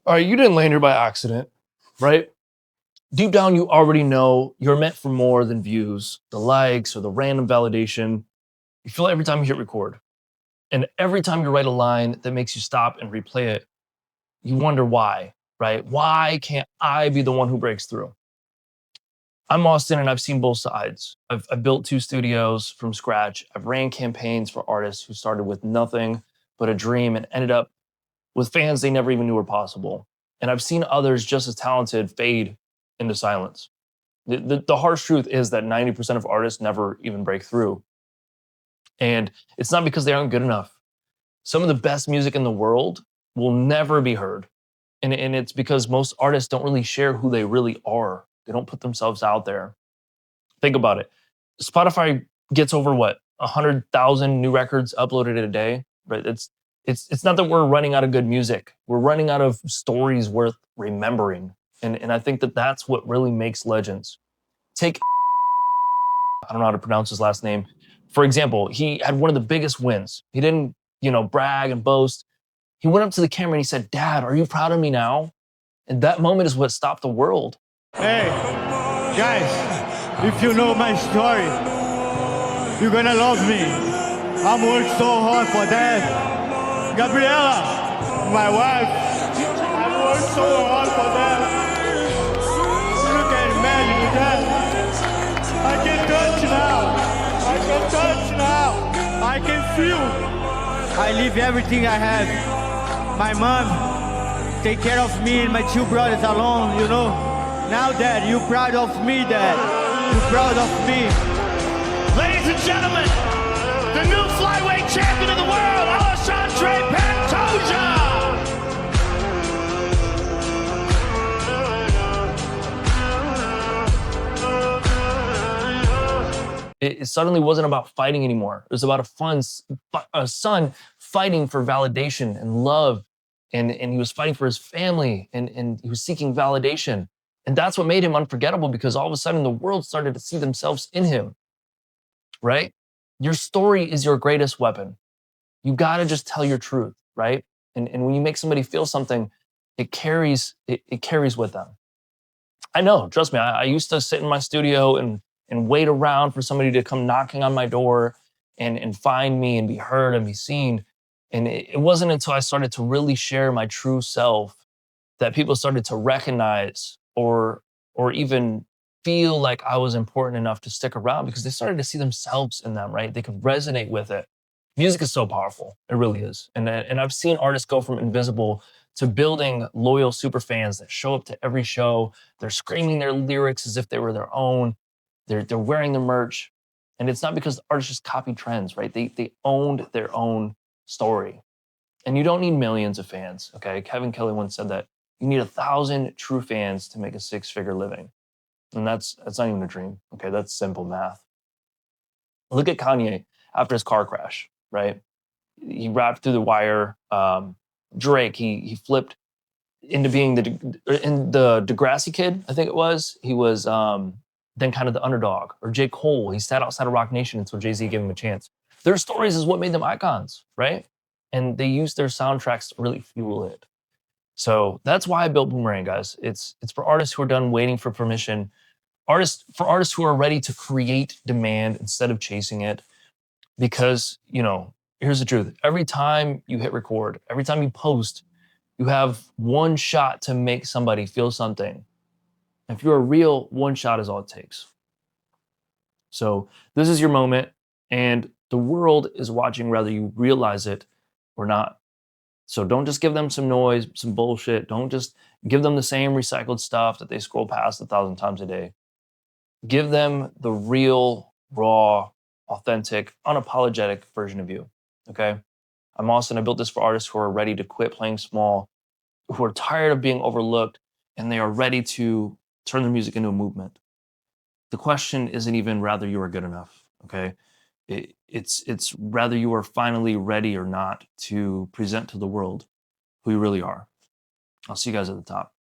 All right, you didn't land here by accident, right? Deep down, you already know you're meant for more than views, the likes, or the random validation. You feel it every time you hit record. And every time you write a line that makes you stop and replay it, you wonder why, right? Why can't I be the one who breaks through? I'm Austin and I've seen both sides. I've built two studios from scratch. I've ran campaigns for artists who started with nothing but a dream and ended up with fans they never even knew were possible. And I've seen others just as talented fade into silence. The harsh truth is that 90% of artists never even break through. And it's not because they aren't good enough. Some of the best music in the world will never be heard. And it's because most artists don't really share who they really are. They don't put themselves out there. Think about it. Spotify gets over what 100,000 new records uploaded a day, right? It's not that we're running out of good music. We're running out of stories worth remembering, and I think that that's what really makes legends. Take I don't know how to pronounce his last name. For example, he had one of the biggest wins. He didn't brag and boast. He went up to the camera and he said, "Dad, are you proud of me now?" And that moment is what stopped the world. Hey, guys, if you know my story, you're gonna love me. I'm working so hard for that. Gabriela, my wife, I worked so hard for that. You can imagine that. I can touch now. I can touch now. I can feel. I leave everything I have. My mom take care of me and my two brothers alone, you know. Now, Dad, you proud of me, Dad. You proud of me. Ladies and gentlemen, the new flyweight champion of the world, Alexandre Pantoja. It suddenly wasn't about fighting anymore. It was about a son fighting for validation and love. And he was fighting for his family and he was seeking validation. And that's what made him unforgettable because all of a sudden the world started to see themselves in him, right? Your story is your greatest weapon. You gotta just tell your truth, right? And when you make somebody feel something, it carries with them. I know, trust me, I used to sit in my studio and wait around for somebody to come knocking on my door and find me and be heard and be seen. And it wasn't until I started to really share my true self that people started to recognize or even feel like I was important enough to stick around because they started to see themselves in them, right? They could resonate with it. Music is so powerful. It really is. And I've seen artists go from invisible to building loyal super fans that show up to every show. They're screaming their lyrics as if they were their own. They're wearing the merch. And it's not because the artists just copy trends, right? They owned their own story. And you don't need millions of fans, okay? Kevin Kelly once said that you need 1,000 true fans to make a six-figure living. And that's not even a dream, okay? That's simple math. Look at Kanye after his car crash, right? He rapped through the wire. Drake, he flipped into being the Degrassi Kid, I think it was. He was then kind of the underdog. Or J. Cole, he sat outside of Rock Nation until Jay-Z gave him a chance. Their stories is what made them icons, right? And they used their soundtracks to really fuel it. So that's why I built Boomerang, guys. It's for artists who are done waiting for permission, for artists who are ready to create demand instead of chasing it. Because, here's the truth. Every time you hit record, every time you post, you have one shot to make somebody feel something. If you're real, one shot is all it takes. So this is your moment, and the world is watching whether you realize it or not. So don't just give them some noise, some bullshit. Don't just give them the same recycled stuff that they scroll past 1,000 times a day. Give them the real, raw, authentic, unapologetic version of you, okay? I'm Austin. I built this for artists who are ready to quit playing small, who are tired of being overlooked, and they are ready to turn their music into a movement. The question isn't even whether you are good enough, okay? It's whether you are finally ready or not to present to the world who you really are. I'll see you guys at the top.